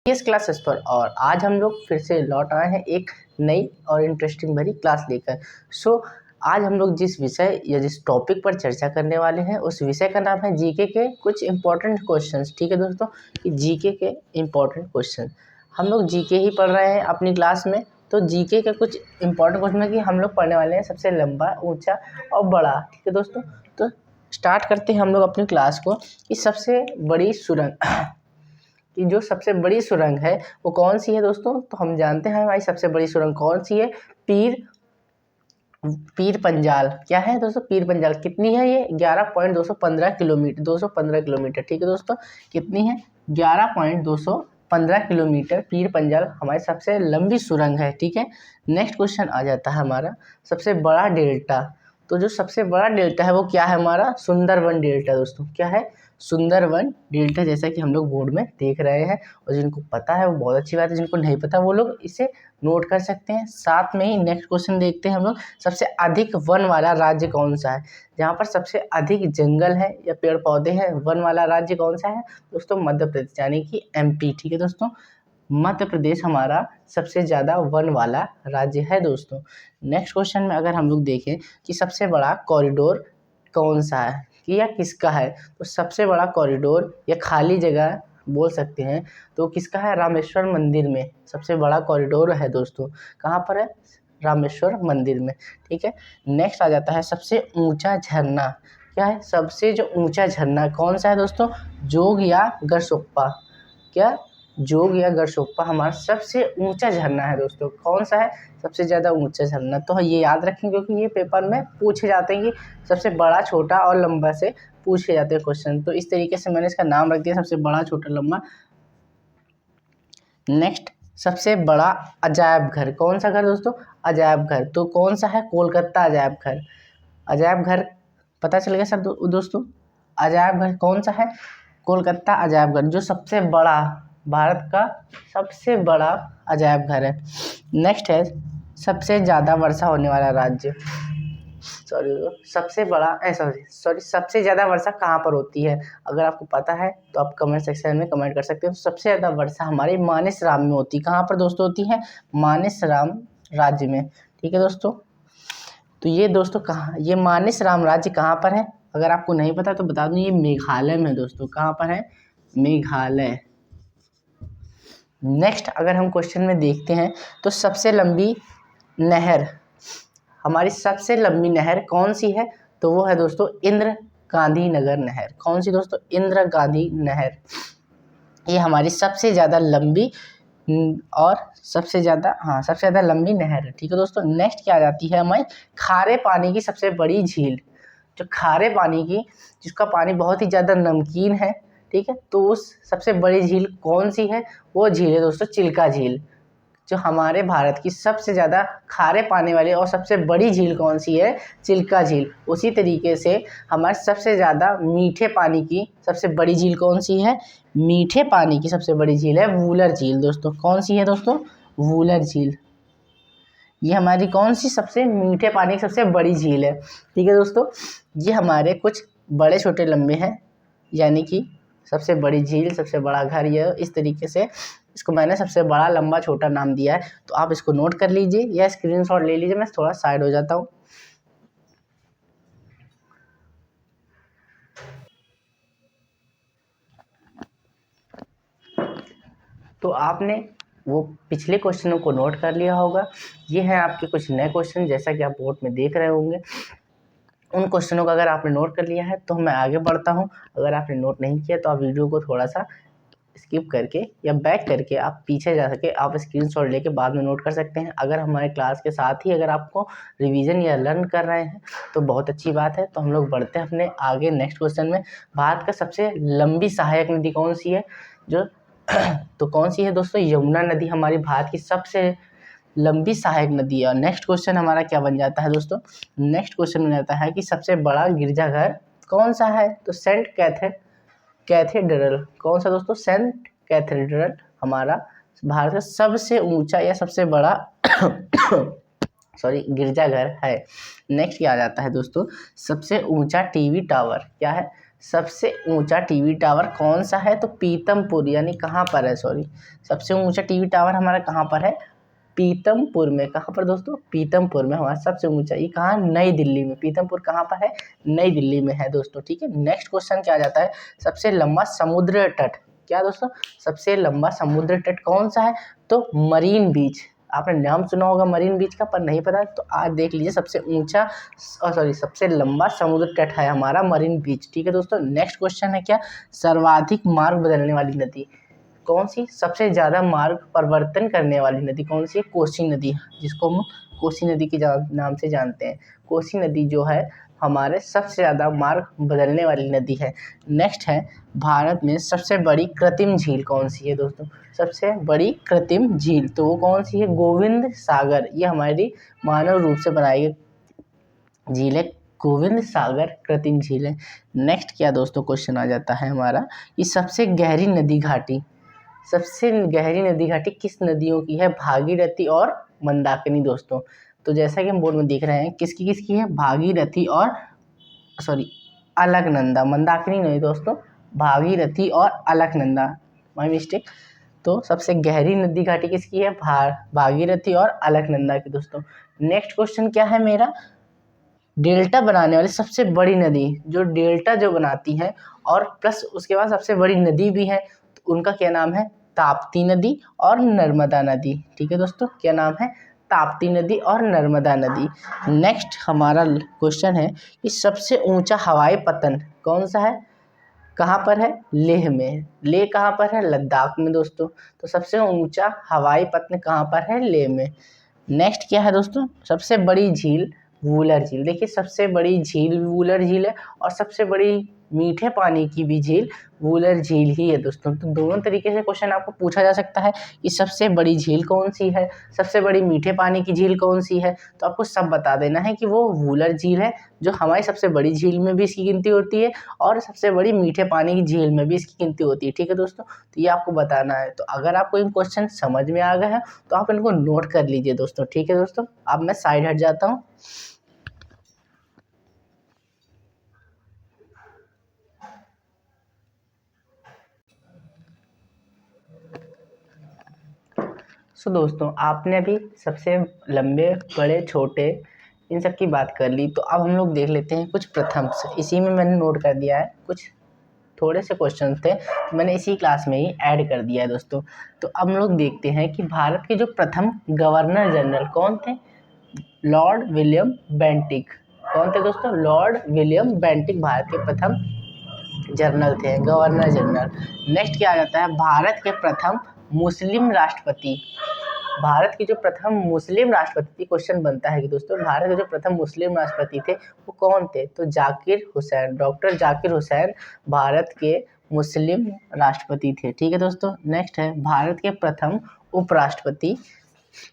इस क्लासेस पर और आज हम लोग फिर से लौट आए हैं एक नई और इंटरेस्टिंग भरी क्लास लेकर। आज हम लोग जिस विषय या जिस टॉपिक पर चर्चा करने वाले हैं उस विषय का नाम है जीके के कुछ इंपॉर्टेंट क्वेश्चंस। ठीक है दोस्तों, कि जीके के इंपॉर्टेंट क्वेश्चन हम लोग जीके ही पढ़ रहे हैं अपनी क्लास में। तो जीके के कुछ इंपॉर्टेंट क्वेश्चन है कि हम लोग पढ़ने वाले हैं सबसे लंबा, ऊंचा और बड़ा। ठीक है दोस्तों, तो स्टार्ट करते हैं हम लोग अपनी क्लास को। कि सबसे बड़ी सुरंग कि जो सबसे बड़ी सुरंग है वो कौन सी है दोस्तों? तो हम जानते हैं भाई सबसे बड़ी सुरंग कौन सी है। पीर पंजाल। क्या है दोस्तों? पीर पंजाल। कितनी है ये? 11.215 किलोमीटर, 215 किलोमीटर। ठीक है दोस्तों, कितनी है? 11.215 किलोमीटर पीर पंजाल हमारी सबसे लंबी सुरंग है। ठीक है, नेक्स्ट क्वेश्चन आ जाता है हमारा सबसे बड़ा डेल्टा। तो जो सबसे बड़ा डेल्टा है वो क्या है? हमारा सुंदरवन डेल्टा। दोस्तों क्या है? सुंदरवन डेल्टा, जैसा कि हम लोग बोर्ड में देख रहे हैं। और जिनको पता है वो बहुत अच्छी बात है, जिनको नहीं पता वो लोग इसे नोट कर सकते हैं। साथ में ही नेक्स्ट क्वेश्चन देखते हैं हम लोग, सबसे अधिक वन वाला राज्य कौन सा है? जहाँ पर सबसे अधिक जंगल है या पेड़ पौधे हैं, वन वाला राज्य कौन सा है दोस्तों? मध्य प्रदेश, यानी कि एमपी। ठीक है दोस्तों, मध्य प्रदेश हमारा सबसे ज़्यादा वन वाला राज्य है दोस्तों। नेक्स्ट क्वेश्चन में अगर हम लोग देखें कि सबसे बड़ा कॉरिडोर कौन सा है कि या किसका है, तो सबसे बड़ा कॉरिडोर या खाली जगह बोल सकते हैं तो किसका है? रामेश्वर मंदिर में सबसे बड़ा कॉरिडोर है दोस्तों। कहाँ पर है? रामेश्वर मंदिर में। ठीक है, नेक्स्ट आ जाता है सबसे ऊंचा झरना। क्या है? सबसे जो ऊंचा झरना कौन सा है दोस्तों? जोग या गरसोप्पा। क्या? जोग या गरसोप्पा हमारा सबसे ऊंचा झरना है दोस्तों। कौन सा है सबसे ज़्यादा ऊंचा झरना? तो ये याद रखें क्योंकि ये पेपर में पूछे जाते हैं कि सबसे बड़ा, छोटा और लंबा से पूछे जाते हैं क्वेश्चन। तो इस तरीके से मैंने इसका नाम रख दिया, सबसे बड़ा, छोटा, लंबा। नेक्स्ट, सबसे बड़ा अजायब घर कौन सा घर दोस्तों? अजायब घर। तो कौन सा है? कोलकाता अजायब घर। अजायब घर पता चल गया सर दोस्तों? अजायब घर कौन सा है? कोलकाता अजायब घर, जो सबसे बड़ा, भारत का सबसे बड़ा अजायब घर है। नेक्स्ट है सबसे ज़्यादा वर्षा होने वाला राज्य। सबसे ज़्यादा वर्षा कहाँ पर होती है? अगर आपको पता है तो आप कमेंट सेक्शन में कमेंट कर सकते हो। सबसे ज़्यादा वर्षा हमारे मानेसराम में होती है। कहाँ पर दोस्तों होती है? मानेसराम राज्य में। ठीक है दोस्तों, तो ये दोस्तों कहाँ, ये मानेसराम राज्य कहाँ पर है? अगर आपको नहीं पता तो बता दूं, ये मेघालय में दोस्तों। कहाँ पर है? मेघालय। नेक्स्ट अगर हम क्वेश्चन में देखते हैं तो सबसे लंबी नहर, हमारी सबसे लंबी नहर कौन सी है? तो वो है दोस्तों इंदिरा गांधी नगर नहर। कौन सी दोस्तों? इंदिरा गांधी नहर। ये हमारी सबसे ज़्यादा लंबी और सबसे ज़्यादा लंबी नहर है। ठीक है दोस्तों, नेक्स्ट क्या आ जाती है हमारी खारे पानी की सबसे बड़ी झील। जो खारे पानी की, जिसका पानी बहुत ही ज़्यादा नमकीन है। ठीक है, तो उस सबसे बड़ी झील कौन सी है? वो झील है दोस्तों चिल्का झील। जो हमारे भारत की सबसे ज़्यादा खारे पानी वाली और सबसे बड़ी झील कौन सी है? चिल्का झील। उसी तरीके से हमारे सबसे ज़्यादा मीठे पानी की सबसे बड़ी झील कौन सी है? मीठे पानी की सबसे बड़ी झील है वूलर झील दोस्तों। कौन सी है दोस्तों? वूलर झील। ये हमारी कौन सी सबसे मीठे पानी की सबसे बड़ी झील है। ठीक है दोस्तों, ये हमारे कुछ बड़े, छोटे, लंबे हैं, यानी कि सबसे बड़ी झील, सबसे बड़ा घर, ये इस तरीके से इसको मैंने सबसे बड़ा, लंबा, छोटा नाम दिया है। तो आप इसको नोट कर लीजिए या स्क्रीनशॉट ले लीजिए। मैं थोड़ा साइड हो जाता हूँ। तो आपने वो पिछले क्वेश्चनों को नोट कर लिया होगा। ये हैं आपके कुछ नए क्वेश्चन, जैसा कि आप बोर्ड में देख रहे होंगे। उन क्वेश्चनों का अगर आपने नोट कर लिया है तो मैं आगे बढ़ता हूँ। अगर आपने नोट नहीं किया तो आप वीडियो को थोड़ा सा स्किप करके या बैक करके आप पीछे जा सके, आप स्क्रीनशॉट लेके बाद में नोट कर सकते हैं। अगर हमारे क्लास के साथ ही अगर आपको रिवीजन या लर्न कर रहे हैं तो बहुत अच्छी बात है। तो हम लोग बढ़ते हैं अपने आगे नेक्स्ट क्वेश्चन में। भारत का सबसे लंबी सहायक नदी कौन सी है? तो कौन सी है दोस्तों? यमुना नदी हमारी भारत की सबसे लंबी सहायक नदी है। और नेक्स्ट क्वेश्चन हमारा क्या बन जाता है दोस्तों? नेक्स्ट क्वेश्चन बन जाता है कि सबसे बड़ा गिरजाघर कौन सा है? तो सेंट कैथेड्रल। कौन सा दोस्तों? सेंट कैथेड्रल हमारा भारत का सबसे ऊंचा या सबसे बड़ा गिरजाघर है। नेक्स्ट क्या आ जाता है दोस्तों? सबसे ऊंचा टीवी टावर। क्या है? सबसे ऊंचा टीवी टावर कौन सा है? तो पीतमपुर, यानी कहाँ पर है, सॉरी, सबसे ऊंचा टीवी टावर हमारा कहाँ पर है? पीतमपुर में। कहाँ पर दोस्तों? पीतमपुर में हमारा सबसे ऊंचा। ये कहाँ? नई दिल्ली में। पीतमपुर कहाँ पर है? नई दिल्ली में है दोस्तों, ठीक है। नेक्स्ट क्वेश्चन क्या आ जाता है? सबसे लंबा समुद्र तट। क्या दोस्तों? सबसे लंबा समुद्र तट कौन सा है? तो मरीन बीच। आपने नाम सुना होगा मरीन बीच का, पर नहीं पता तो आज देख लीजिए। सबसे ऊंचा सॉरी सबसे लंबा समुद्र तट है हमारा मरीन बीच, ठीक है दोस्तों। नेक्स्ट क्वेश्चन है क्या? सर्वाधिक मार्ग बदलने वाली नदी कौन सी? सबसे ज़्यादा मार्ग परिवर्तन करने वाली नदी कौन सी है? कोसी नदी, जिसको हम कोसी नदी के नाम से जानते हैं। कोसी नदी जो है हमारे सबसे ज़्यादा मार्ग बदलने वाली नदी है। नेक्स्ट है, भारत में सबसे बड़ी कृत्रिम झील कौन सी है दोस्तों? सबसे बड़ी कृत्रिम झील तो वो कौन सी है? गोविंद सागर। ये हमारी मानव रूप से बनाई गई झील है, गोविंद सागर कृत्रिम झील है। नेक्स्ट क्या दोस्तों क्वेश्चन आ जाता है हमारा, ये सबसे गहरी नदी घाटी। सबसे गहरी नदी घाटी किस नदियों की है? भागीरथी और मंदाकिनी दोस्तों। तो जैसा कि हम बोर्ड में देख रहे हैं, किसकी किसकी है? भागीरथी और सॉरी अलकनंदा। मंदाकिनी नहीं दोस्तों, भागीरथी और अलकनंदा, माय मिस्टेक। तो सबसे गहरी नदी घाटी किसकी है? भागीरथी और अलकनंदा की दोस्तों। नेक्स्ट क्वेश्चन क्या है मेरा? डेल्टा बनाने वाली सबसे बड़ी नदी, जो डेल्टा जो बनाती है और प्लस उसके बाद सबसे बड़ी नदी भी है, तो उनका क्या नाम है? ताप्ती नदी और नर्मदा नदी, ठीक है दोस्तों। क्या नाम है? ताप्ती नदी और नर्मदा नदी। नेक्स्ट हमारा क्वेश्चन है कि सबसे ऊंचा हवाई पतन कौन सा है? कहाँ पर है? लेह में। लेह कहाँ पर है? लद्दाख में दोस्तों। तो सबसे ऊंचा हवाई पतन कहाँ पर है? लेह में। नेक्स्ट क्या है दोस्तों? सबसे बड़ी झील वूलर झील। देखिए सबसे बड़ी झील वूलर झील है और सबसे बड़ी मीठे पानी की भी झील वूलर झील ही है दोस्तों। तो दोनों तरीके से क्वेश्चन आपको पूछा जा सकता है कि सबसे बड़ी झील कौन सी है, सबसे बड़ी मीठे पानी की झील कौन सी है। तो आपको सब बता देना है कि वो वूलर झील है, जो हमारी सबसे बड़ी झील में भी इसकी गिनती होती है और सबसे बड़ी मीठे पानी की झील में भी इसकी गिनती होती है, ठीक है दोस्तों। तो ये आपको बताना है। तो अगर आपको इन क्वेश्चन समझ में आ गए हैं तो आप इनको नोट कर लीजिए दोस्तों, ठीक है दोस्तों। अब मैं साइड हट जाता हूँ। सो दोस्तों, आपने अभी सबसे लंबे बड़े छोटे इन सब की बात कर ली, तो अब हम लोग देख लेते हैं कुछ प्रथम्स। इसी में मैंने नोट कर दिया है, कुछ थोड़े से क्वेश्चन थे तो मैंने इसी क्लास में ही ऐड कर दिया है दोस्तों। तो अब हम लोग देखते हैं कि भारत के जो प्रथम गवर्नर जनरल कौन थे? Lord William Bentinck. कौन थे दोस्तों? लॉर्ड विलियम बेंटिक भारत के प्रथम जनरल थे, गवर्नर जनरल। नेक्स्ट क्या आ जाता है? भारत के प्रथम मुस्लिम राष्ट्रपति। भारत के जो प्रथम मुस्लिम राष्ट्रपति, क्वेश्चन बनता है कि दोस्तों भारत के जो प्रथम मुस्लिम राष्ट्रपति थे वो कौन थे? तो जाकिर हुसैन, डॉक्टर जाकिर हुसैन भारत के मुस्लिम राष्ट्रपति थे, ठीक है दोस्तों। नेक्स्ट है, भारत के प्रथम उपराष्ट्रपति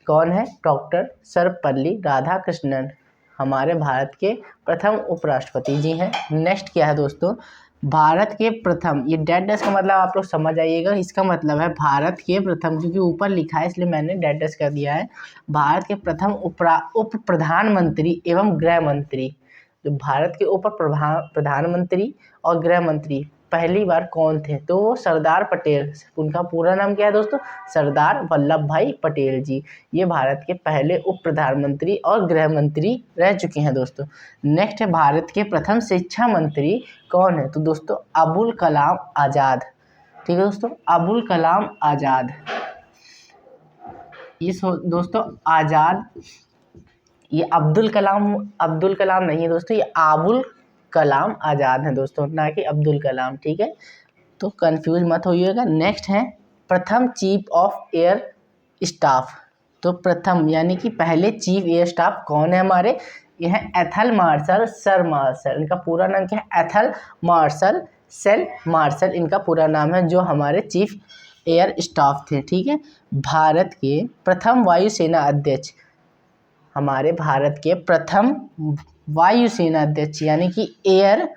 कौन है? डॉक्टर सर्वपल्ली राधाकृष्णन हमारे भारत के प्रथम उपराष्ट्रपति जी हैं। नेक्स्ट क्या है दोस्तों? भारत के प्रथम, ये डैट डैश का मतलब आप लोग समझ आइएगा, इसका मतलब है भारत के प्रथम, क्योंकि ऊपर लिखा है इसलिए मैंने डैट डैश कर दिया है। भारत के प्रथम उप प्रधानमंत्री एवं गृह मंत्री, जो भारत के उप प्रधानमंत्री और गृह मंत्री पहली बार कौन थे? तो वो सरदार पटेल। उनका पूरा नाम क्या है दोस्तों? सरदार वल्लभ भाई पटेल जी। ये भारत के पहले उप प्रधानमंत्री और गृह मंत्री रह चुके हैं दोस्तों। नेक्स्ट है, भारत के प्रथम शिक्षा मंत्री कौन है? तो दोस्तों अबुल कलाम आज़ाद, ठीक है दोस्तों, अबुल कलाम आज़ाद। ये दोस्तों आज़ाद, ये अब्दुल कलाम नहीं है दोस्तों, ये अबुल कलाम आज़ाद हैं दोस्तों, ना कि अब्दुल कलाम, ठीक है। तो कंफ्यूज मत होइएगा। नेक्स्ट है, प्रथम चीफ ऑफ एयर स्टाफ। तो प्रथम यानी कि पहले चीफ एयर स्टाफ कौन है हमारे? ये है एथल मार्शल सर मार्शल। इनका पूरा नाम क्या है? एथल मार्शल सेल मार्शल इनका पूरा नाम है, जो हमारे चीफ एयर स्टाफ थे, ठीक है। भारत के प्रथम वायुसेना अध्यक्ष, हमारे भारत के प्रथम वायुसेना अध्यक्ष यानी कि एयर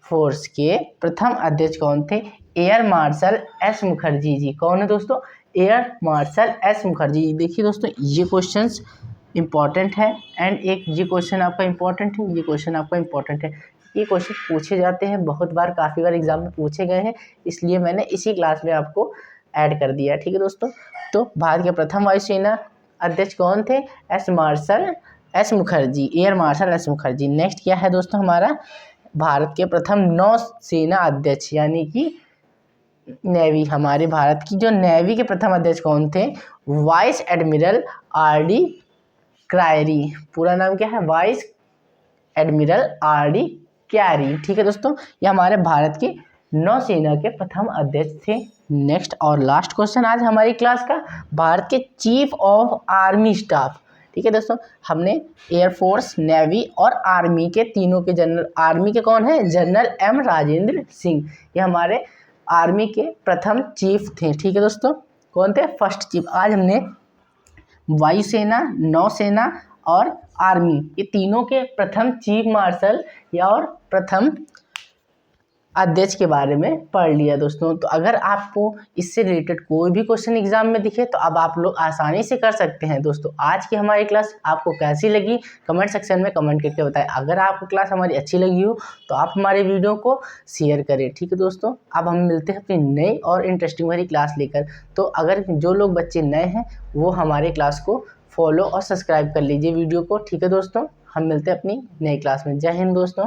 फोर्स के प्रथम अध्यक्ष कौन थे? Air marshal S Mukherjee ji. कौन है दोस्तों? Air marshal S Mukherjee ji. देखिए दोस्तों, ये क्वेश्चंस इंपॉर्टेंट है एंड एक ये क्वेश्चन आपका इंपॉर्टेंट है, ये क्वेश्चन आपका इंपॉर्टेंट है। ये क्वेश्चन पूछे जाते हैं, बहुत बार काफ़ी बार एग्जाम में पूछे गए हैं, इसलिए मैंने इसी क्लास में आपको ऐड कर दिया। ठीक है दोस्तों, तो भारत के प्रथम वायुसेना अध्यक्ष कौन थे? S Mukherjee, air marshal S Mukherjee. Next क्या है दोस्तों हमारा? भारत के प्रथम नौसेना अध्यक्ष यानी कि नेवी, हमारे भारत की जो नेवी के प्रथम अध्यक्ष कौन थे? Vice admiral RD क्रायरी। पूरा नाम क्या है? Vice admiral RD क्रायरी। ठीक है दोस्तों, ये हमारे भारत के नौसेना के प्रथम अध्यक्ष थे। नेक्स्ट और लास्ट क्वेश्चन आज हमारी क्लास का, भारत के चीफ ऑफ आर्मी स्टाफ। ठीक है दोस्तों, हमने एयरफोर्स, नेवी और आर्मी के तीनों के जनरल, आर्मी के कौन है? जनरल M राजेंद्र सिंह, ये हमारे आर्मी के प्रथम चीफ थे। ठीक है दोस्तों, कौन थे? First chief. आज हमने वायुसेना, नौसेना और आर्मी, ये तीनों के प्रथम चीफ मार्शल या और प्रथम अध्यक्ष के बारे में पढ़ लिया दोस्तों। तो अगर आपको इससे रिलेटेड कोई भी क्वेश्चन एग्जाम में दिखे तो अब आप लोग आसानी से कर सकते हैं। दोस्तों आज की हमारी क्लास आपको कैसी लगी कमेंट सेक्शन में कमेंट करके बताएं। अगर आपको क्लास हमारी अच्छी लगी हो तो आप हमारे वीडियो को शेयर करें। ठीक है दोस्तों, अब हम मिलते हैं अपनी नई और इंटरेस्टिंग वाली क्लास लेकर। तो अगर जो लोग बच्चे नए हैं वो हमारे क्लास को फॉलो और सब्सक्राइब कर लीजिए वीडियो को। ठीक है दोस्तों, हम मिलते हैं अपनी नई क्लास में। जय हिंद दोस्तों।